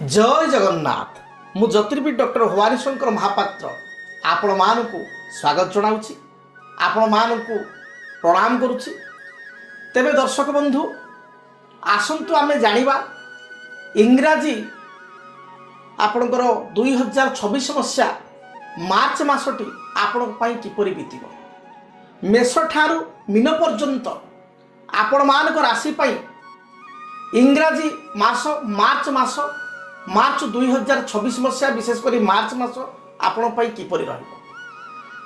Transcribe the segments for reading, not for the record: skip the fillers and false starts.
जय जगन्नाथ मु ज्योतिर्विद डॉक्टर भवानी शंकर महापात्र आपण मानकु स्वागत जनाऊँगी आपण मानकु प्रणाम करुच्ची। तेबे दर्शक बंधु आसंतु आमे जानिबा इंग्राजी आपणकर 2026 मसीहा मार्च मासटी आपण पई किपरि बीतिबो। मेष ठारू मीन पर्यंत आपण मानक राशि पई इंग्राजी मास मार्च 2026 मसीहा विशेषकर मार्च मास आपण पई किपरि रहइबो।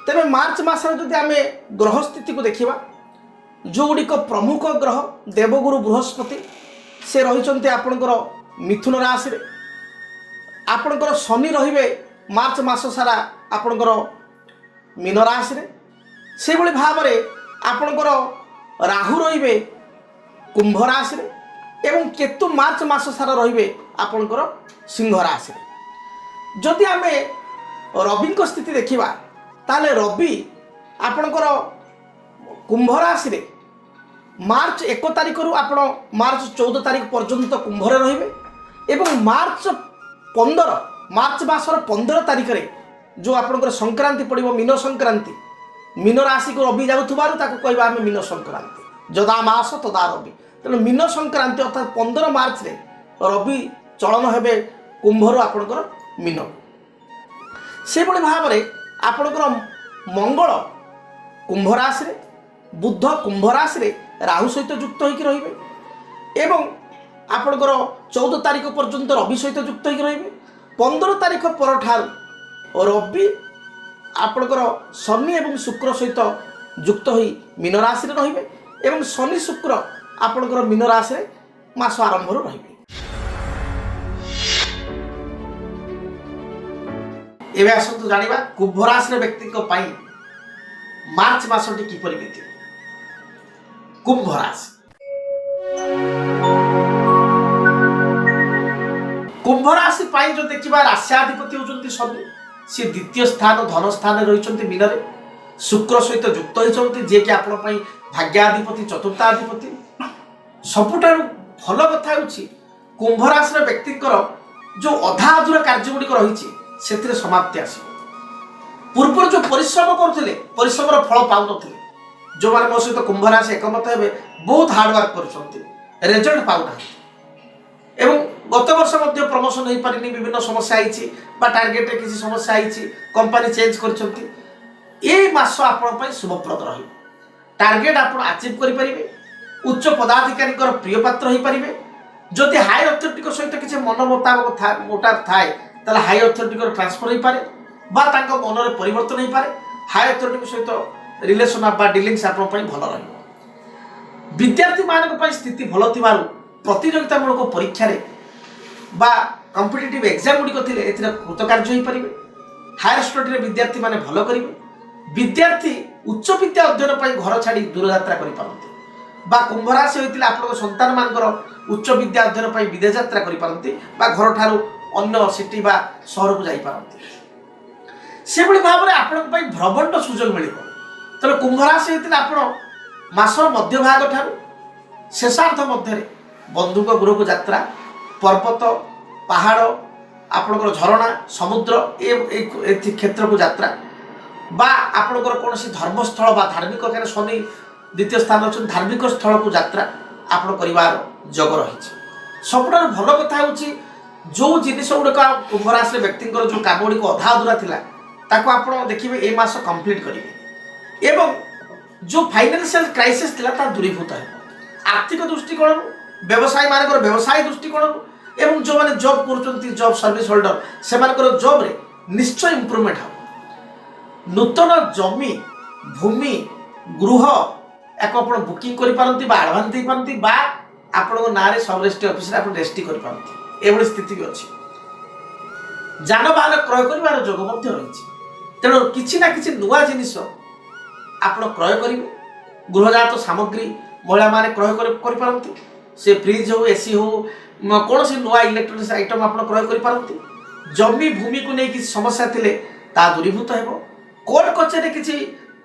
तेबे मार्च मासरे जदि आमे ग्रह स्थिति को देखिबा जो गुड़िक प्रमुख ग्रह देवगुरु बृहस्पति से रही आपणकर मिथुन राशि रे। आपणकर शनि रहिबे मार्च मास सारा आपणकर मीन राशि रे। से भली भाव रे आपणकर राहु रहिबे कुंभ राशि रे एवं केतु मार्च मास सारा रहिबे आपणकर सिंह राशि रे। जदि आमे रवि को स्थिति देखिबा ताले रवि आपणकर कुंभ राशि रे मार्च 1 तारिख रु आपण मार्च 14 तारिख पर्यंत कुंभ रे रहिबे एवं मार्च मासर 15 तारिख रे जो आपणकर संक्रांति पड़िबो मीन संक्रांति। मीन राशि को रवि जाउथबारु ताको कहबा आमे मीन संक्रांति जदा मास तदा रवि। तेणु मीन संक्रांति अर्थात 15 मार्च रे रवि चलन हेबे कुंभ रु आपणकर मीन। से भली भाव रे आपणकर मंगल कुंभ राशि रे बुध कुंभ राशि रे राहु सहित युक्त होइक रहिबे एवं आपणकर 14 तारिख पर्यंत रवि सहित युक्त होइक रहिबे। 15 तारिख पर ठार रवि आपणकर शनि एवं शुक्र सहित युक्त होई मीन राशि रे रहिबे एवं शनि शुक्र आपणकर मीन राशि रे मास आरंभ रु रहिबे। एबे आसंतु जानिबा कुंभ राशि रे व्यक्ति को पाई मार्च मासटी किपरि बीतिबो। कुंभ राशि कुंभ राशि पाई जो देखिबा राश्याधिपति होचंती शनि से द्वितीय स्थान धन स्थान रहिचंती मीन रे। शुक्र सहित युक्त होइचंती जे कि आपण पई भाग्याधिपति चतुर्थाधिपति। सबुठारु भल कथा होची कुंभ राशि रे व्यक्ति जो अधा अधूरा कार्य गुडी रहिची सेथिरे समाप्ति आसी। पूर्व जो परिश्रम करथिले परिश्रमर फल पाउ नथिले जो माने मो सहित कुंभ राशि एकमत हेबे बहुत हार्ड वर्क करछंती रिजल्ट पाउ ना एवं गत वर्ष मध्य प्रमोशन हो पारिनी विभिन्न समस्या आईची बा टार्गेट रे किसी समस्या आईची कंपनी चेंज करछंती। ए मास आपण पई शुभप्रद रही टार्गेट आपण अचीव करि परिबे। उच्च पदाधिकारी कर प्रिय पात्र होई परिबे। जदि हाई अथॉरिटी को सहित किसी मन मोटाव थाए ताला हाई अथॉरिटी को ट्रांसफर हो पारे बा तांको मन रे परिवर्तन हो पारे। हाई अथॉरिटी सहित रिलेशन बा डीलिंग्स आपण पई भल रही। विद्यार्थी मानक पई स्थिति भल थिबारु प्रतियोगितामूलक परीक्षा रे बा कॉम्पिटिटिव एग्जाम गुडी थिले एथिरे कृतकार्य होई परिबे। हायर स्टडी रे विद्यार्थी माने भल करिवे। विद्यार्थी उच्च विद्या अध्ययन पई घर छाडी दूर यात्रा करि पारंती बा कुंभ राशि होइतिले आपन संतान मानकर उच्च विद्या अध्ययन पई विदेश यात्रा करि पारंती बा घर ठारू अन्य सिटी बा शहर को जाई पारंती। से भली भाव रे आपन पई भ्रमण सुजोग मिलिबो। तले कुंभ राशि होइतिले आपन मासर मध्य भाग ठारू शेषार्थ मध्य रे बंधुक गृह को यात्रा पर्वत पहाड़ आपणकर झरणा समुद्र ए क्षेत्र को यात्रा बा आपणकर कौन धर्मस्थल बा धार्मिक कारण शनि द्वितीय स्थान अच्छे धार्मिक स्थल को यात्रा आपण परिवार जग रही। सबुठार भल कथा होची जो जिनिस गुड़िक कुंभ राशि व्यक्ति जो काम गुड़िक अधा अधूरा थिला ताको आपण देखिबे ए मास कंप्लीट करिवे एवं जो फाइनेंशियल क्राइसिस थिला ता दूरीभूत है। आर्थिक दृष्टिकोण व्यवसाय मानकर व्यवसाय दृष्टिकोण एवं जो माने जॉब करचंती जॉब सर्विस होल्डर से मानकर जॉब रे निश्चय इंप्रूवमेंट हो। नूतन जमी भूमि गृह एक आपण बुकिंग करि पारंती बा एडवांस दे पारंती बा आपण ना रे सब रेजिस्ट्री ऑफिस रे आपण रेजिस्ट्री करि पारंती एवढी स्थिति भी अछि। जानबाहन क्रय करिवार जोग मध्य रहिछि। तेणु किछि ना किछि नुवा जिनिस आपण क्रय करिवे। गृहजात सामग्री महिला माने क्रय करि पारंती से फ्रिज हो एसी हो कौन सी नुआ इलेक्ट्रोनिक्स आइटम आप क्रय कर पारंती। जमी भूमि को नहीं किसी समस्या थिले ता दूरीभूत हेबो। कोर्ट कचेरी किसी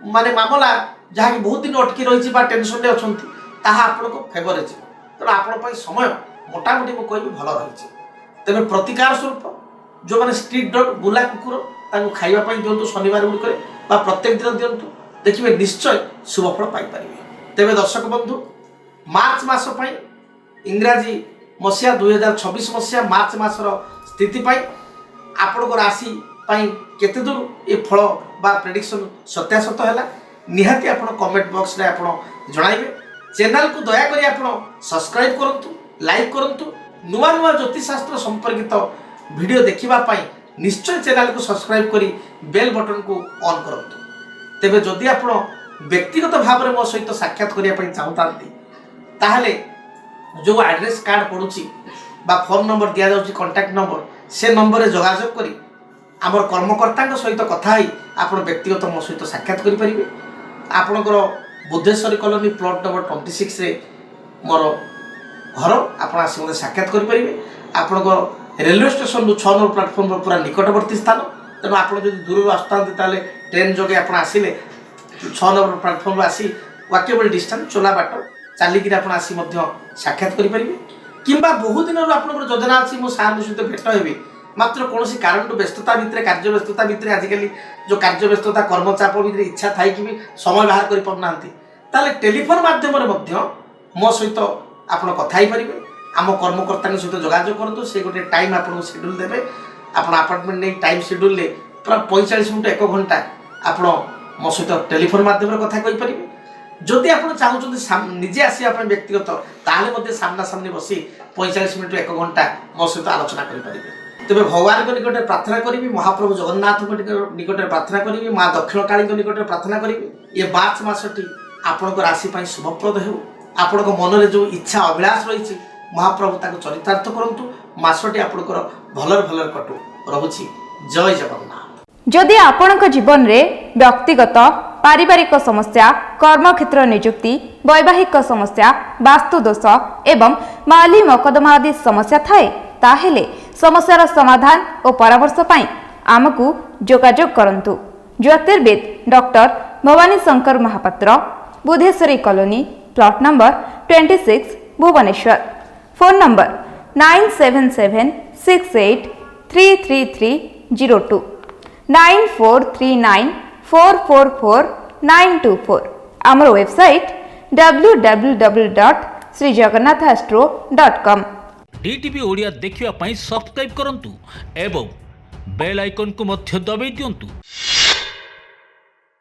माने मामला जहाँ की बहुत दिन अटकी रही टेंशन रे अछंती ताहा आपन को फेवर है। तेणु आपण समय मोटामोटी मु कहबी भल रही। ତେବେ ପ୍ରତିକାର ସ୍ୱରୂପ ଯେଉଁମାନେ ଷ୍ଟ୍ରିଟ୍ ଡଗ୍ ବୁଲା କୁକୁର ତାଙ୍କୁ ଖାଇବା ପାଇଁ ଦିଅନ୍ତୁ ଶନିବାର ଗୁଡ଼ିକରେ ବା ପ୍ରତ୍ୟେକ ଦିନ ଦିଅନ୍ତୁ, ଦେଖିବେ ନିଶ୍ଚୟ ଶୁଭଫଳ ପାଇପାରିବେ। ତେବେ ଦର୍ଶକ ବନ୍ଧୁ, ମାର୍ଚ୍ଚ ମାସ ପାଇଁ ଇଂରାଜୀ ମସିହା 2026 ମସିହା ମାର୍ଚ୍ଚ ମାସର ସ୍ଥିତି ପାଇଁ ଆପଣଙ୍କ ରାଶି ପାଇଁ କେତେ ଦୂର ଏ ଫଳ ବା ପ୍ରେଡିକ୍ସନ୍ ସତ୍ୟାସତ ହେଲା ନିହାତି ଆପଣ କମେଣ୍ଟ ବକ୍ସରେ ଆପଣ ଜଣାଇବେ। ଚ୍ୟାନେଲକୁ ଦୟାକରି ଆପଣ ସବସ୍କ୍ରାଇବ୍ କରନ୍ତୁ, ଲାଇକ୍ କରନ୍ତୁ। ନୂଆ ନୂଆ ଜ୍ୟୋତିଷଶାସ୍ତ୍ର ସମ୍ପର୍କିତ ଭିଡ଼ିଓ ଦେଖିବା ପାଇଁ ନିଶ୍ଚୟ ଚ୍ୟାନେଲକୁ ସବସ୍କ୍ରାଇବ୍ କରି ବେଲ୍ ବଟନକୁ ଅନ୍ କରନ୍ତୁ। ତେବେ ଯଦି ଆପଣ ବ୍ୟକ୍ତିଗତ ଭାବରେ ମୋ ସହିତ ସାକ୍ଷାତ କରିବା ପାଇଁ ଚାହୁଁଥାନ୍ତି ତାହେଲେ ଯେଉଁ ଆଡ୍ରେସ୍ କାର୍ଡ଼ ପଡ଼ୁଛି ବା ଫୋନ୍ ନମ୍ବର ଦିଆଯାଉଛି କଣ୍ଟାକ୍ଟ ନମ୍ବର, ସେ ନମ୍ବରରେ ଯୋଗାଯୋଗ କରି ଆମର କର୍ମକର୍ତ୍ତାଙ୍କ ସହିତ କଥା ହୋଇ ଆପଣ ବ୍ୟକ୍ତିଗତ ମୋ ସହିତ ସାକ୍ଷାତ କରିପାରିବେ। ଆପଣଙ୍କର ବୁଦ୍ଧେଶ୍ୱରୀ କଲୋନୀ ପ୍ଲଟ୍ ନମ୍ବର 26ରେ ମୋର ଘର, ଆପଣ ଆସି ମୋତେ ସାକ୍ଷାତ କରିପାରିବେ। ଆପଣଙ୍କ ରେଲୱେ ଷ୍ଟେସନରୁ 6 ନମ୍ବର ପ୍ଲାଟଫର୍ମର ପୁରା ନିକଟବର୍ତ୍ତୀ ସ୍ଥାନ। ତେଣୁ ଆପଣ ଯଦି ଦୂରରୁ ଆସୁଥାନ୍ତି ତାହେଲେ ଟ୍ରେନ୍ ଯୋଗେ ଆପଣ ଆସିଲେ 6 ନମ୍ବର ପ୍ଲାଟଫର୍ମରୁ ଆସି ୱାକେବଲ୍ ଡିଷ୍ଟାନ୍ସ ଚୋଲା ବାଟ ଚାଲିକିରି ଆପଣ ଆସି ମଧ୍ୟ ସାକ୍ଷାତ କରିପାରିବେ। କିମ୍ବା ବହୁ ଦିନରୁ ଆପଣଙ୍କର ଯୋଜନା ଅଛି ମୋ ସାର୍ଙ୍କ ସହିତ ଭେଟ ହେବି, ମାତ୍ର କୌଣସି କାରଣରୁ ବ୍ୟସ୍ତତା ଭିତରେ କାର୍ଯ୍ୟ ବ୍ୟସ୍ତତା ଭିତରେ ଆଜିକାଲି ଯେଉଁ କାର୍ଯ୍ୟ ବ୍ୟସ୍ତତା କର୍ମଚାପ ଭିତରେ ଇଚ୍ଛା ଥାଇକି ବି ସମୟ ବାହାର କରିପାରୁନାହାନ୍ତି, ତାହେଲେ ଟେଲିଫୋନ୍ ମାଧ୍ୟମରେ ମଧ୍ୟ ମୋ ସହିତ ଆପଣ କଥା ହେଇପାରିବେ। ଆମ କର୍ମକର୍ତ୍ତାଙ୍କ ସହିତ ଯୋଗାଯୋଗ କରନ୍ତୁ, ସେ ଗୋଟେ ଟାଇମ୍ ଆପଣଙ୍କୁ ସେଡ୍ୟୁଲ୍ ଦେବେ। ଆପଣ ଆପାର୍ଟମେଣ୍ଟ ନେଇ ଟାଇମ୍ ସେଡ୍ୟୁଲ୍ରେ ପୁରା 45 ମିନିଟ୍ 1 ଘଣ୍ଟା ଆପଣ ମୋ ସହିତ ଟେଲିଫୋନ୍ ମାଧ୍ୟମରେ କଥା କହିପାରିବେ। ଯଦି ଆପଣ ଚାହୁଁଛନ୍ତି ନିଜେ ଆସିବା ପାଇଁ ବ୍ୟକ୍ତିଗତ, ତାହେଲେ ମଧ୍ୟ ସାମ୍ନାସାମ୍ନି ବସି 45 ମିନିଟ୍ 1 ଘଣ୍ଟା ମୋ ସହିତ ଆଲୋଚନା କରିପାରିବେ। ତେବେ ଭଗବାନଙ୍କ ନିକଟରେ ପ୍ରାର୍ଥନା କରିବି, ମହାପ୍ରଭୁ ଜଗନ୍ନାଥଙ୍କ ନିକଟରେ ପ୍ରାର୍ଥନା କରିବି, ମା ଦକ୍ଷିଣକାଳୀଙ୍କ ନିକଟରେ ପ୍ରାର୍ଥନା କରିବି ଏ ମାର୍ଚ୍ଚ ମାସଟି ଆପଣଙ୍କ ରାଶି ପାଇଁ ଶୁଭପ୍ରଦ ହେଉ। ଆପଣଙ୍କ ମନରେ ଯେଉଁ ଇଚ୍ଛା ଅଭିଳାଷ ରହିଛି ମହାପ୍ରଭୁ ତାକୁ ଚରିତାର୍ଥ କରନ୍ତୁ। ମାସଟି ଆପଣଙ୍କର ଭଲରେ ଭଲରେ କଟୁ। ରହୁଛି, ଜୟ ଜଗନ୍ନାଥ। ଯଦି ଆପଣଙ୍କ ଜୀବନରେ ବ୍ୟକ୍ତିଗତ ପାରିବାରିକ ସମସ୍ୟା, କର୍ମକ୍ଷେତ୍ର ନିଯୁକ୍ତି, ବୈବାହିକ ସମସ୍ୟା, ବାସ୍ତୁଦୋଷ ଏବଂ ମାଲି ମକଦ୍ଦମା ଆଦି ସମସ୍ୟା ଥାଏ, ତାହେଲେ ସମସ୍ୟାର ସମାଧାନ ଓ ପରାମର୍ଶ ପାଇଁ ଆମକୁ ଯୋଗାଯୋଗ କରନ୍ତୁ। ଜ୍ୟୋତିର୍ବିଦ doctor Bhabani Shankar Mohapatra, Budheswari colony, plot number 26, Bhubaneswar. Phone number 9776833302 9439444924। ଆମର ୱେବସାଇଟ୍ www.srijagannathastro.com। DTV ଓଡ଼ିଆ ଦେଖିବା ପାଇଁ ସବସ୍କ୍ରାଇବ୍ କରନ୍ତୁ ଏବଂ ବେଲ୍ ଆଇକନ୍କୁ ମଧ୍ୟ ଦବାଇ ଦିଅନ୍ତୁ।